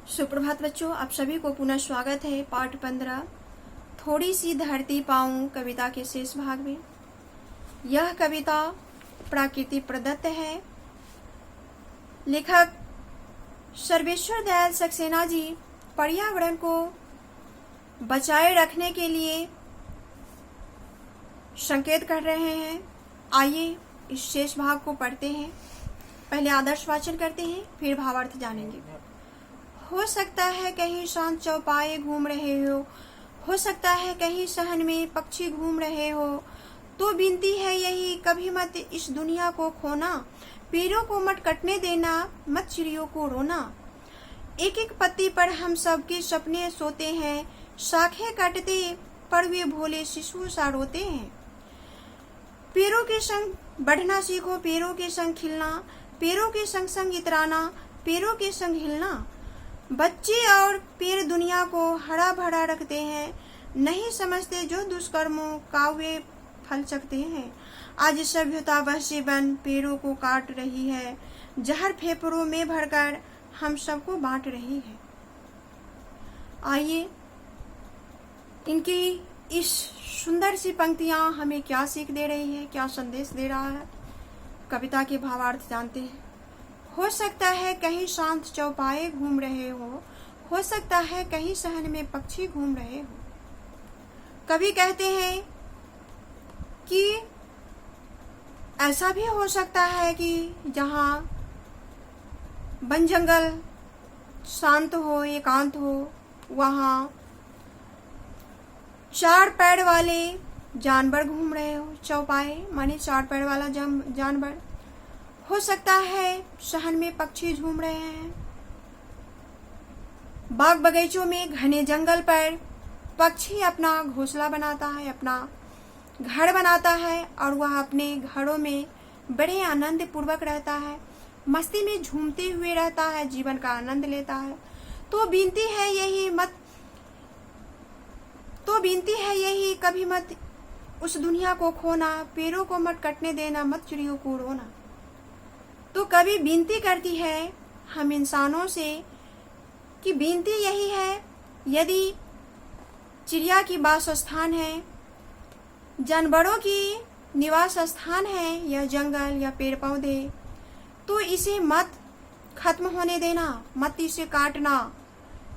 सुप्रभात बच्चों, आप सभी को पुनः स्वागत है पाठ 15 थोड़ी सी धरती पाऊं कविता के शेष भाग में। यह कविता प्राकृति प्रदत्त है। लेखक सर्वेश्वर दयाल सक्सेना जी पर्यावरण को बचाए रखने के लिए संकेत कर रहे हैं। आइए इस शेष भाग को पढ़ते हैं। पहले आदर्श वाचन करते हैं, फिर भावार्थ जानेंगे। हो सकता है कहीं शांत चौपाए घूम रहे हो सकता है कहीं सहन में पक्षी घूम रहे हो, तो विनती है यही कभी मत इस दुनिया को खोना, पेड़ों को मत कटने देना, मत चिड़ियों को रोना। एक एक पत्ती पर हम सबके सपने सोते हैं, शाखें काटते पर वे भोले शिशु सा रोते हैं। पेड़ों के संग बढ़ना सीखो, पेड़ों के संग खिलना, पेड़ों के संग संग इतराना, पेड़ों के संग हिलना। बच्चे और पेड़ दुनिया को हरा भरा रखते हैं, नहीं समझते जो दुष्कर्मों का वे फल सकते हैं। आज सभ्यता वहशी बन पेड़ों को काट रही है, जहर फेफड़ों में भरकर हम सबको बांट रही है। आइए इनकी इस सुंदर सी पंक्तियां हमें क्या सीख दे रही है, क्या संदेश दे रहा है, कविता के भावार्थ जानते हैं। हो सकता है कहीं शांत चौपाए घूम रहे हो सकता है कहीं सहन में पक्षी घूम रहे हो। कवि कहते हैं कि ऐसा भी हो सकता है कि जहां वन जंगल शांत हो, एकांत हो, वहां चार पैर वाले जानवर घूम रहे हो। चौपाए माने चार पैर वाला जानवर। हो सकता है शहर में पक्षी झूम रहे हैं। बाग बगीचों में घने जंगल पर पक्षी अपना घोंसला बनाता है, अपना घर बनाता है और वह अपने घरों में बड़े आनंद पूर्वक रहता है, मस्ती में झूमते हुए रहता है, जीवन का आनंद लेता है। तो विनती है यही कभी मत उस दुनिया को खोना, पेड़ों को मत कटने देना, मत चिड़ियों को रोना। तो कवि विनती करती है हम इंसानों से कि विनती यही है, यदि चिड़िया की वास स्थान है, जानवरों की निवास स्थान है, या जंगल या पेड़ पौधे, तो इसे मत खत्म होने देना, मत इसे काटना,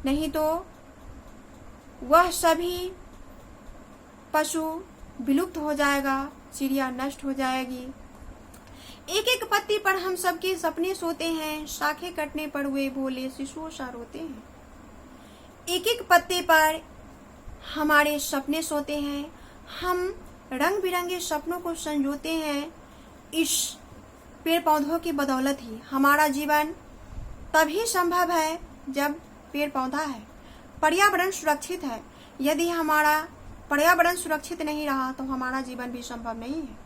नहीं तो वह सभी पशु विलुप्त हो जाएगा, चिड़िया नष्ट हो जाएगी। एक एक पत्ती पर हम सबके सपने सोते हैं, शाखें कटने पर वे भोले शिशुओं सा रोते हैं। एक एक पत्ते पर हमारे सपने सोते हैं, हम रंग बिरंगे सपनों को संजोते हैं। इस पेड़ पौधों की बदौलत ही हमारा जीवन तभी संभव है जब पेड़ पौधा है, पर्यावरण सुरक्षित है। यदि हमारा पर्यावरण सुरक्षित नहीं रहा तो हमारा जीवन भी संभव नहीं है।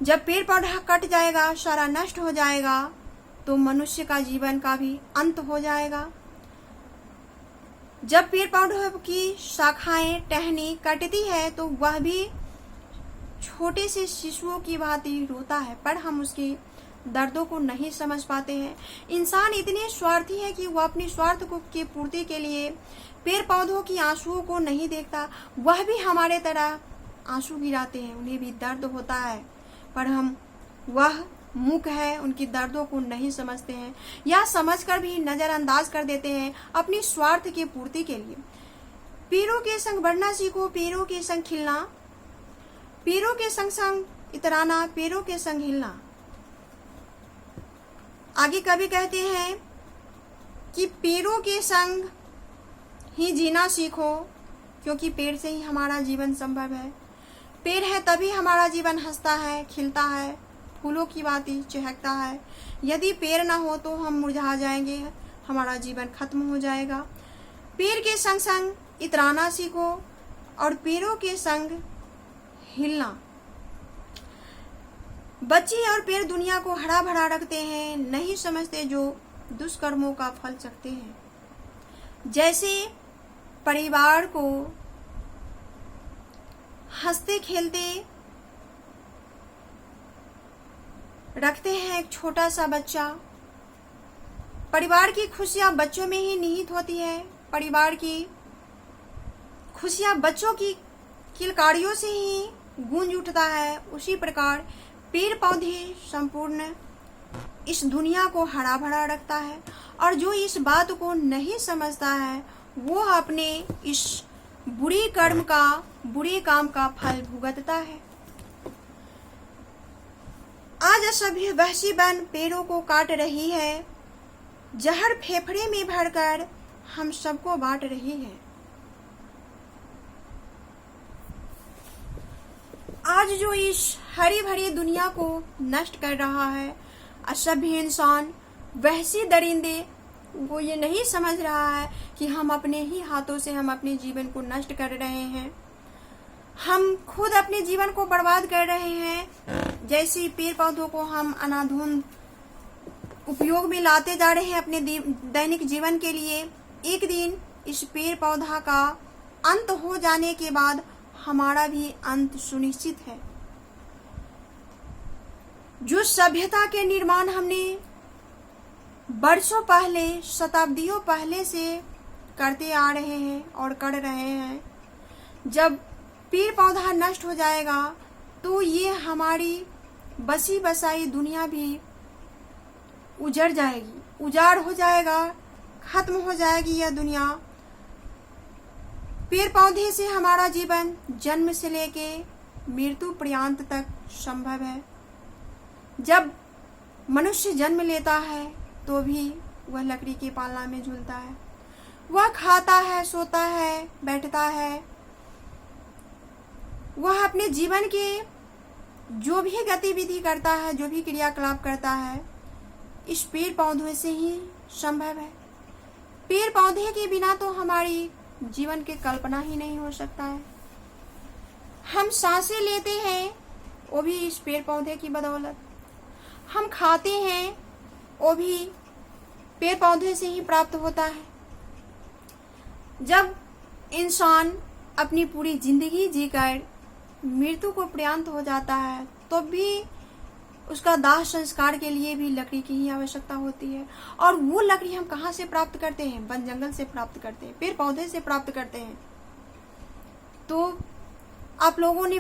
जब पेड़ पौधा कट जाएगा, सारा नष्ट हो जाएगा, तो मनुष्य का जीवन का भी अंत हो जाएगा। जब पेड़ पौधों की शाखाएं टहनी कटती है तो वह भी छोटे से शिशुओं की भांति रोता है, पर हम उसके दर्दों को नहीं समझ पाते हैं। इंसान इतने स्वार्थी है कि वह अपनी स्वार्थ को की पूर्ति के लिए पेड़ पौधों की आंसुओं को नहीं देखता। वह भी हमारे तरह आंसू गिराते हैं, उन्हें भी दर्द होता है, पर हम वह मूक है, उनकी दर्दों को नहीं समझते हैं, या समझकर भी नजरअंदाज कर देते हैं अपनी स्वार्थ की पूर्ति के लिए। पेड़ों के संग बढ़ना सीखो, पेड़ों के संग खिलना, पेड़ों के संग संग इतराना, पेड़ों के संग हिलना। आगे कवि कहते हैं कि पेड़ों के संग ही जीना सीखो, क्योंकि पेड़ से ही हमारा जीवन संभव है। पेड़ है तभी हमारा जीवन हंसता है, खिलता है, फूलों की भांति चहकता है। यदि पेड़ ना हो तो हम मुरझा जाएंगे, हमारा जीवन खत्म हो जाएगा। पेड़ के संग संग इतराना सीखो और पेड़ों के संग हिलना। बच्चे और पेड़ दुनिया को हरा भरा रखते हैं, नहीं समझते जो दुष्कर्मों का फल चखते हैं। जैसे परिवार को हंसते खेलते रखते हैं एक छोटा सा बच्चा, परिवार की खुशियां बच्चों में ही निहित होती है। परिवार की खुशियां बच्चों की किलकारियों से ही गूंज उठता है। उसी प्रकार पेड़ पौधे संपूर्ण इस दुनिया को हरा भरा रखता है, और जो इस बात को नहीं समझता है वो अपने इस बुरे काम का फल भुगतता है। आज सभी वहशी वन पेड़ों को काट रही है, जहर फेफड़े में भरकर हम सबको बांट रही है। आज जो इस हरी भरी दुनिया को नष्ट कर रहा है, असभ्य इंसान, वहशी दरिंदे, वो ये नहीं समझ रहा है कि हम अपने ही हाथों से हम अपने जीवन को नष्ट कर रहे हैं। हम खुद अपने जीवन को बर्बाद कर रहे हैं। जैसे पेड़ पौधों को हम अनाधुन उपयोग में लाते जा रहे हैं अपने दैनिक जीवन के लिए, एक दिन इस पेड़ पौधा का अंत हो जाने के बाद हमारा भी अंत सुनिश्चित है। जो सभ्यता के निर्माण हमने वर्षों पहले, शताब्दियों पहले से करते आ रहे हैं और कर रहे हैं, जब पेड़ पौधा नष्ट हो जाएगा तो ये हमारी बसी बसाई दुनिया भी उजड़ जाएगी, उजाड़ हो जाएगा, खत्म हो जाएगी यह दुनिया। पेड़ पौधे से हमारा जीवन जन्म से लेके मृत्यु पर्यंत तक संभव है। जब मनुष्य जन्म लेता है तो भी वह लकड़ी की पालना में झूलता है। वह खाता है, सोता है, बैठता है। वह अपने जीवन के जो भी गतिविधि करता है, जो भी क्रियाकलाप करता है, इस पेड़ पौधों से ही संभव है। पेड़ पौधे के बिना तो हमारी जीवन की कल्पना ही नहीं हो सकता है। हम सांसें लेते हैं वो भी इस पेड़ पौधे की बदौलत। हम खाते हैं वो भी पेड़ पौधे से ही प्राप्त होता है। जब इंसान अपनी पूरी जिंदगी जीकर मृत्यु को पर्यंत हो जाता है तो भी उसका दाह संस्कार के लिए भी लकड़ी की ही आवश्यकता होती है। और वो लकड़ी हम कहाँ से प्राप्त करते हैं? वन जंगल से प्राप्त करते हैं, पेड़ पौधे से प्राप्त करते हैं। तो आप लोगों ने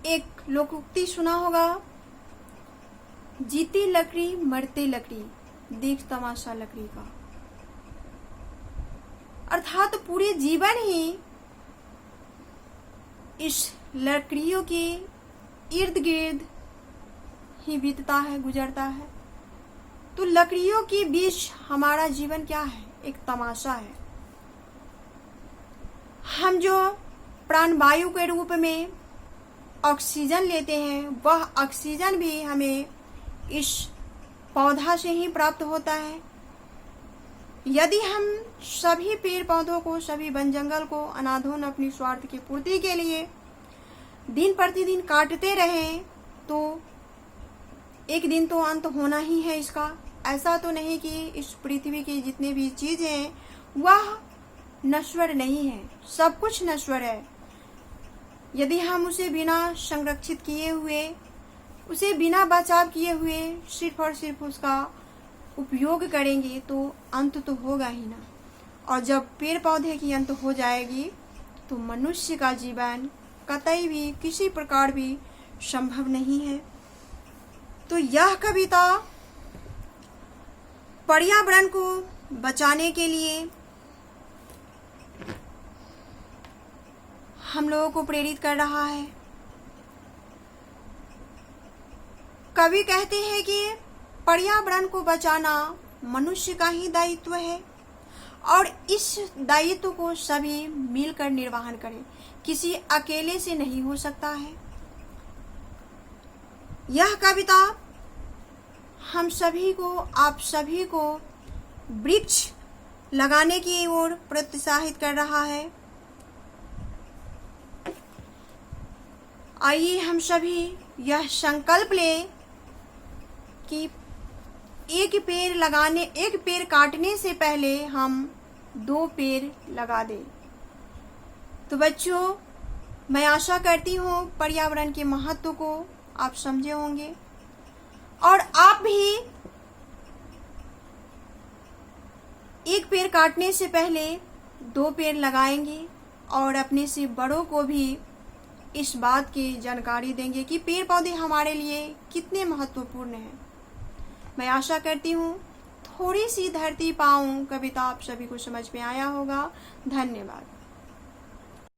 एक लोकोक्ति सुना होगा, जीती लकड़ी मरते लकड़ी, देख तमाशा लकड़ी का। अर्थात पूरे जीवन ही इस लकड़ियों के इर्द गिर्द ही बीतता है, गुजरता है। तो लकड़ियों के बीच हमारा जीवन क्या है? एक तमाशा है। हम जो प्राणवायु के रूप में ऑक्सीजन लेते हैं, वह ऑक्सीजन भी हमें इस पौधा से ही प्राप्त होता है। यदि हम सभी पेड़ पौधों को, सभी वन जंगल को अनाधुन अपनी स्वार्थ की पूर्ति के लिए दिन प्रतिदिन काटते रहें तो एक दिन तो अंत होना ही है इसका। ऐसा तो नहीं कि इस पृथ्वी की जितने भी चीजें हैं वह नश्वर नहीं है, सब कुछ नश्वर है। यदि हम उसे बिना संरक्षित किए हुए, उसे बिना बचाव किए हुए सिर्फ और सिर्फ उसका उपयोग करेंगे तो अंत तो होगा ही ना। और जब पेड़ पौधे की अंत हो जाएगी तो मनुष्य का जीवन कतई भी किसी प्रकार भी संभव नहीं है। तो यह कविता पर्यावरण को बचाने के लिए हम लोगों को प्रेरित कर रहा है। कवि कहते हैं कि पर्यावरण को बचाना मनुष्य का ही दायित्व है और इस दायित्व को सभी मिलकर निर्वहन करें, किसी अकेले से नहीं हो सकता है। यह कविता हम सभी को, आप सभी को वृक्ष लगाने की ओर प्रोत्साहित कर रहा है। आइए हम सभी यह संकल्प लें कि एक पेड़ काटने से पहले हम 2 पेड़ लगा दें। तो बच्चों, मैं आशा करती हूँ पर्यावरण के महत्व को आप समझे होंगे और आप भी एक पेड़ काटने से पहले 2 पेड़ लगाएंगे और अपने से बड़ों को भी इस बात की जानकारी देंगे कि पेड़ पौधे हमारे लिए कितने महत्वपूर्ण हैं। मैं आशा करती हूँ थोड़ी सी धरती पाऊँ कविता आप सभी को समझ में आया होगा। धन्यवाद।